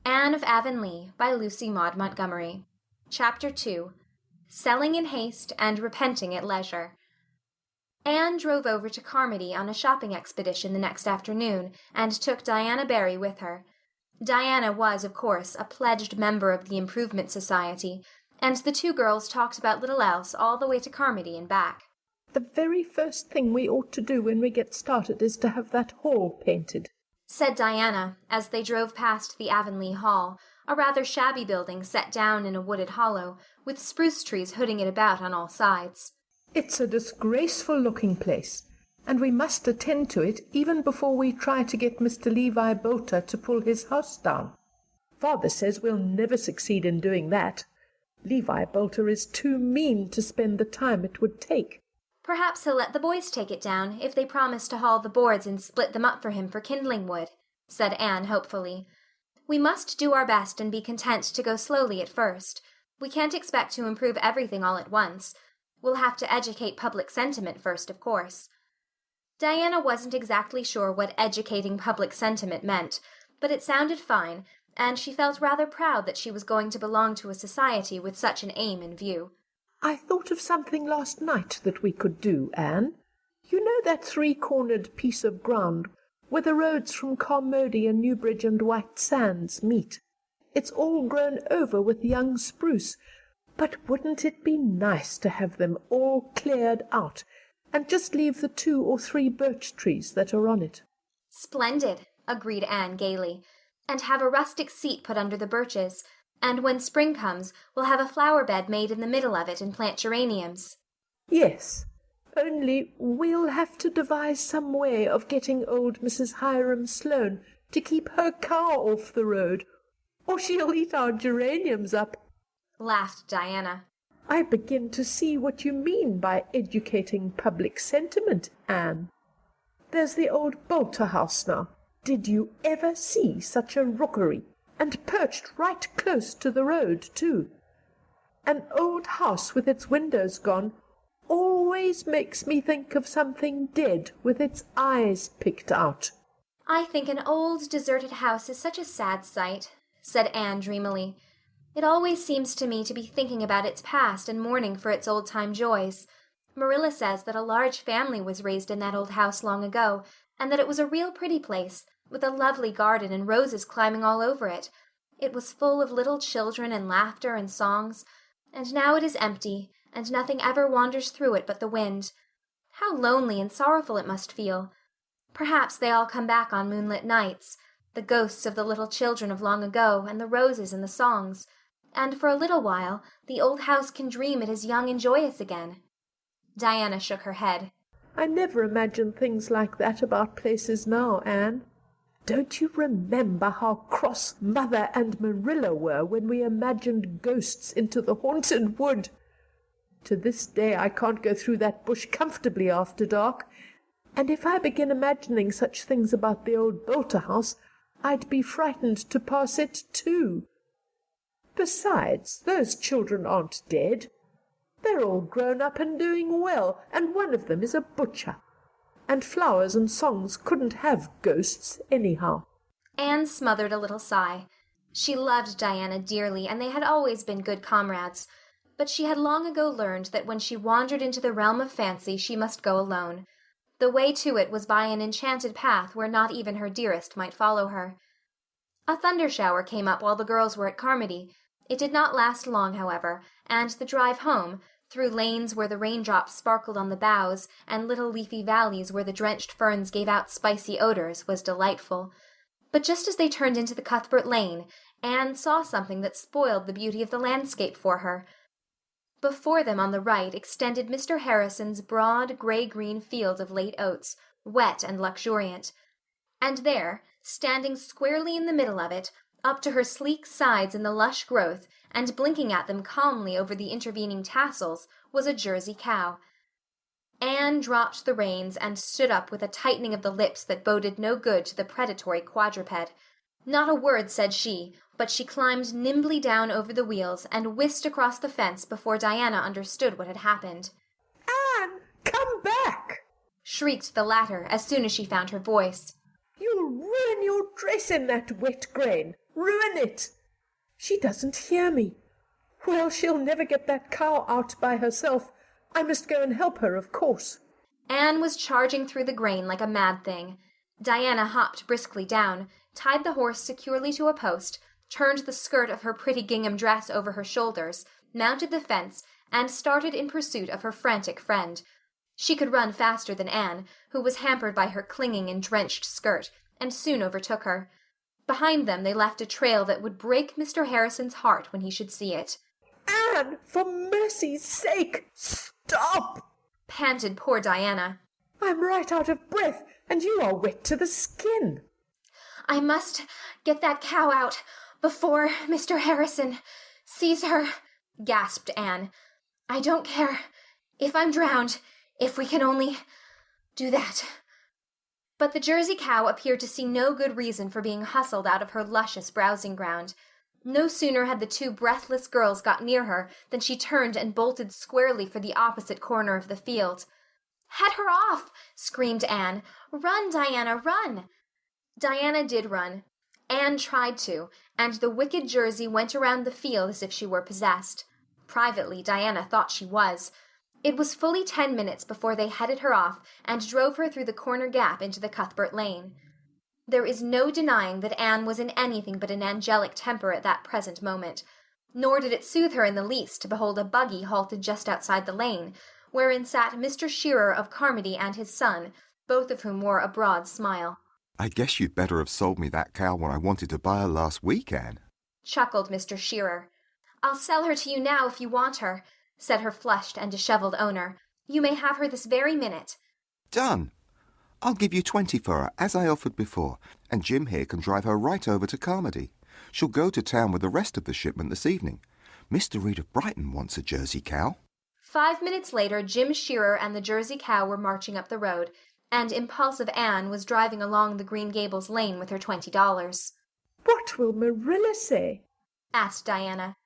Anne of Avonlea by Lucy Maud Montgomery. Chapter 2. Selling in Haste and Repenting at Leisure. Anne drove over to Carmody on a shopping expedition the next afternoon, and took Diana Barry with her. Diana was, of course, a pledged member of the Improvement Society, and the two girls talked about little else all the way to Carmody and back. "The very first thing we ought to do when we get started is to have that hall painted," said Diana, as they drove past the Avonlea Hall, a rather shabby building set down in a wooded hollow, with spruce trees hooding it about on all sides. "It's a disgraceful-looking place, and we must attend to it even before we try to get Mr. Levi Bolter to pull his house down. Father says we'll never succeed in doing that. Levi Bolter is too mean to spend the time it would take." "Perhaps he'll let the boys take it down, if they promise to haul the boards and split them up for him for kindling wood," said Anne hopefully. "We must do our best and be content to go slowly at first. We can't expect to improve everything all at once. We'll have to educate public sentiment first, of course." Diana wasn't exactly sure what educating public sentiment meant, but it sounded fine, and she felt rather proud that she was going to belong to a society with such an aim in view. "I thought of something last night that we could do, Anne. You know that three-cornered piece of ground where the roads from Carmody and Newbridge and White Sands meet? It's all grown over with young spruce, but wouldn't it be nice to have them all cleared out, and just leave the 2 or 3 birch trees that are on it?" "Splendid," agreed Anne gaily, "and have a rustic seat put under the birches. And when spring comes, we'll have a flower-bed made in the middle of it and plant geraniums." "Yes, only we'll have to devise some way of getting old Mrs. Hiram Sloane to keep her cow off the road, or she'll eat our geraniums up," laughed Diana. "I begin to see what you mean by educating public sentiment, Anne. There's the old Bolter house now. Did you ever see such a rookery? And perched right close to the road, too. An old house with its windows gone always makes me think of something dead with its eyes picked out." "I think an old, deserted house is such a sad sight," said Anne dreamily. "It always seems to me to be thinking about its past and mourning for its old-time joys. Marilla says that a large family was raised in that old house long ago, and that it was a real pretty place, with a lovely garden and roses climbing all over it. It was full of little children and laughter and songs, and now it is empty, and nothing ever wanders through it but the wind. How lonely and sorrowful it must feel. Perhaps they all come back on moonlit nights, the ghosts of the little children of long ago, and the roses and the songs, and for a little while the old house can dream it is young and joyous again." Diana shook her head. "I never imagine things like that about places now, Anne. Don't you remember how cross Mother and Marilla were when we imagined ghosts into the haunted wood? To this day I can't go through that bush comfortably after dark, and if I begin imagining such things about the old Bolter house, I'd be frightened to pass it too. Besides, those children aren't dead. They're all grown up and doing well, and one of them is a butcher. And flowers and songs couldn't have ghosts anyhow." Anne smothered a little sigh. She loved Diana dearly, and they had always been good comrades, but she had long ago learned that when she wandered into the realm of fancy she must go alone. The way to it was by an enchanted path where not even her dearest might follow her. A thunder-shower came up while the girls were at Carmody. It did not last long, however, and the drive home, through lanes where the raindrops sparkled on the boughs, and little leafy valleys where the drenched ferns gave out spicy odors, was delightful. But just as they turned into the Cuthbert Lane, Anne saw something that spoiled the beauty of the landscape for her. Before them on the right extended Mr. Harrison's broad, gray-green field of late oats, wet and luxuriant. And there, standing squarely in the middle of it, up to her sleek sides in the lush growth, and blinking at them calmly over the intervening tassels, was a Jersey cow. Anne dropped the reins and stood up with a tightening of the lips that boded no good to the predatory quadruped. Not a word said she, but she climbed nimbly down over the wheels and whisked across the fence before Diana understood what had happened. "Anne, come back!" shrieked the latter as soon as she found her voice. "You'll ruin your dress in that wet grain. ruin it. She doesn't hear me. Well, she'll never get that cow out by herself. I must go and help her, of course." Anne was charging through the grain like a mad thing. Diana hopped briskly down, tied the horse securely to a post, turned the skirt of her pretty gingham dress over her shoulders, mounted the fence, and started in pursuit of her frantic friend. She could run faster than Anne, who was hampered by her clinging and drenched skirt, and soon overtook her. Behind them they left a trail that would break Mr. Harrison's heart when he should see it. "Anne, for mercy's sake, stop!" panted poor Diana. "I'm right out of breath, and you are wet to the skin." "I must get that cow out before Mr. Harrison sees her," gasped Anne. "I don't care if I'm drowned, if we can only do that." But the Jersey cow appeared to see no good reason for being hustled out of her luscious browsing ground. No sooner had the two breathless girls got near her than she turned and bolted squarely for the opposite corner of the field. "Head her off!" screamed Anne. "Run, Diana, run!" Diana did run. Anne tried to, and the wicked Jersey went around the field as if she were possessed. Privately, Diana thought she was. It was fully 10 minutes before they headed her off and drove her through the corner gap into the Cuthbert Lane. There is no denying that Anne was in anything but an angelic temper at that present moment, nor did it soothe her in the least to behold a buggy halted just outside the lane, wherein sat Mr. Shearer of Carmody and his son, both of whom wore a broad smile. "I guess you'd better have sold me that cow when I wanted to buy her last week, Anne," chuckled Mr. Shearer. "I'll sell her to you now if you want her," said her flushed and dishevelled owner. "You may have her this very minute." "Done. I'll give you 20 for her, as I offered before, and Jim here can drive her right over to Carmody. She'll go to town with the rest of the shipment this evening. Mr. Reed of Brighton wants a Jersey cow." 5 minutes later, Jim Shearer and the Jersey cow were marching up the road, and impulsive Anne was driving along the Green Gables lane with her $20. "What will Marilla say?" asked Diana.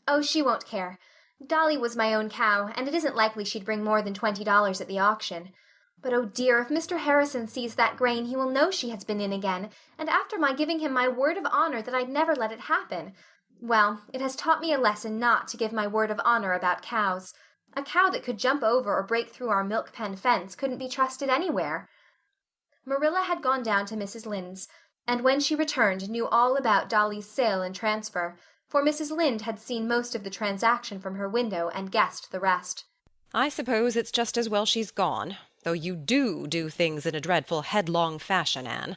"Oh, she won't care. Dolly was my own cow, and it isn't likely she'd bring more than $20 at the auction. But oh dear, if Mr. Harrison sees that grain he will know she has been in again, and after my giving him my word of honor that I'd never let it happen. Well, it has taught me a lesson not to give my word of honor about cows. A cow that could jump over or break through our milk pen fence couldn't be trusted anywhere." Marilla had gone down to Mrs. Lynde's, and when she returned knew all about Dolly's sale and transfer, for Mrs. Lynde had seen most of the transaction from her window and guessed the rest. "I suppose it's just as well she's gone, though you do things in a dreadful headlong fashion, Anne.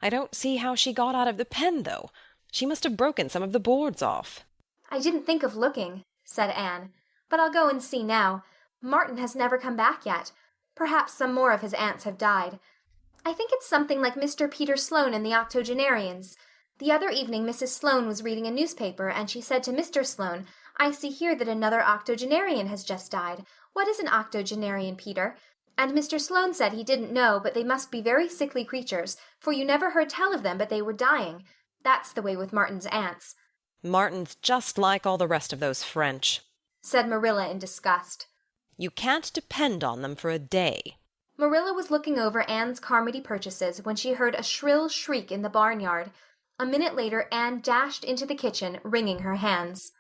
I don't see how she got out of the pen, though. She must have broken some of the boards off." "I didn't think of looking," said Anne, "but I'll go and see now. Martin has never come back yet. Perhaps some more of his aunts have died. I think it's something like Mr. Peter Sloane and the octogenarians. The other evening Mrs. Sloane was reading a newspaper, and she said to Mr. Sloane, 'I see here that another octogenarian has just died. What is an octogenarian, Peter?' And Mr. Sloane said he didn't know, but they must be very sickly creatures, for you never heard tell of them but they were dying. That's the way with Martin's aunts." "Martin's just like all the rest of those French," said Marilla in disgust. "You can't depend on them for a day." Marilla was looking over Anne's Carmody purchases when she heard a shrill shriek in the barnyard. A minute later Anne dashed into the kitchen, wringing her hands.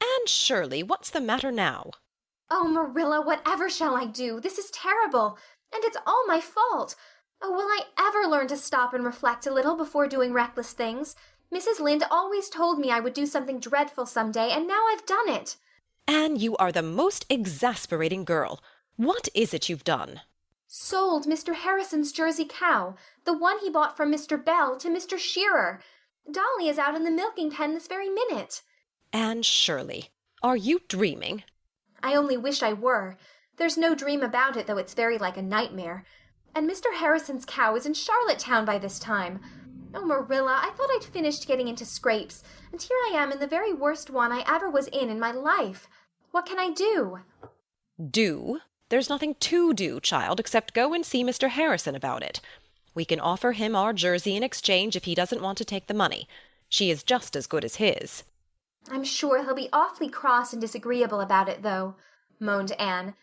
"Anne Shirley, what's the matter now?" "Oh, Marilla, whatever shall I do? This is terrible, and it's all my fault. Oh, will I ever learn to stop and reflect a little before doing reckless things? Mrs. Lynde always told me I would do something dreadful some day, and now I've done it." "Anne, you are the most exasperating girl. What is it you've done?" "Sold Mr. Harrison's Jersey cow, the one he bought from Mr. Bell, to Mr. Shearer. Dolly is out in the milking pen this very minute." "Anne Shirley, are you dreaming?" "I only wish I were. There's no dream about it, though it's very like a nightmare. And Mr. Harrison's cow is in Charlottetown by this time. Oh, Marilla, I thought I'd finished getting into scrapes, and here I am in the very worst one I ever was in my life. What can I do?" "Do? There's nothing to do, child, except go and see Mr. Harrison about it. We can offer him our Jersey in exchange if he doesn't want to take the money. She is just as good as his." "I'm sure he'll be awfully cross and disagreeable about it, though," moaned Anne.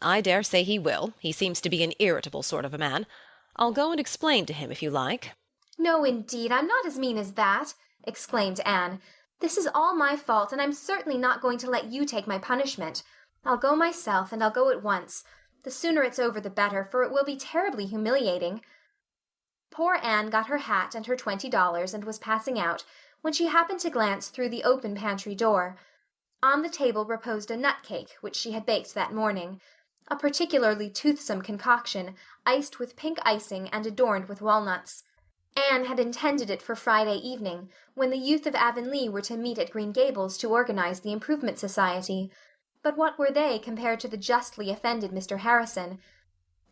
"I dare say he will. He seems to be an irritable sort of a man. I'll go and explain to him if you like." "No, indeed, I'm not as mean as that," exclaimed Anne. "This is all my fault, and I'm certainly not going to let you take my punishment. I'll go myself, and I'll go at once. The sooner it's over the better, for it will be terribly humiliating." Poor Anne got her hat and her $20 and was passing out, when she happened to glance through the open pantry door. On the table reposed a nut cake which she had baked that morning, a particularly toothsome concoction, iced with pink icing and adorned with walnuts. Anne had intended it for Friday evening, when the youth of Avonlea were to meet at Green Gables to organize the Improvement Society. But what were they compared to the justly offended Mr. Harrison?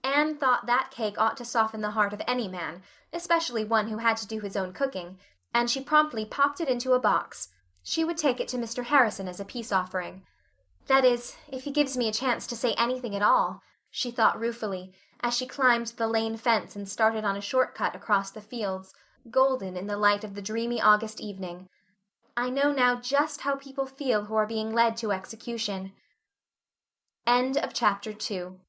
Anne thought that cake ought to soften the heart of any man, especially one who had to do his own cooking, and she promptly popped it into a box. She would take it to Mr. Harrison as a peace offering. "That is, if he gives me a chance to say anything at all," she thought ruefully, as she climbed the lane fence and started on a short cut across the fields, golden in the light of the dreamy August evening. "I know now just how people feel who are being led to execution." End of chapter 2.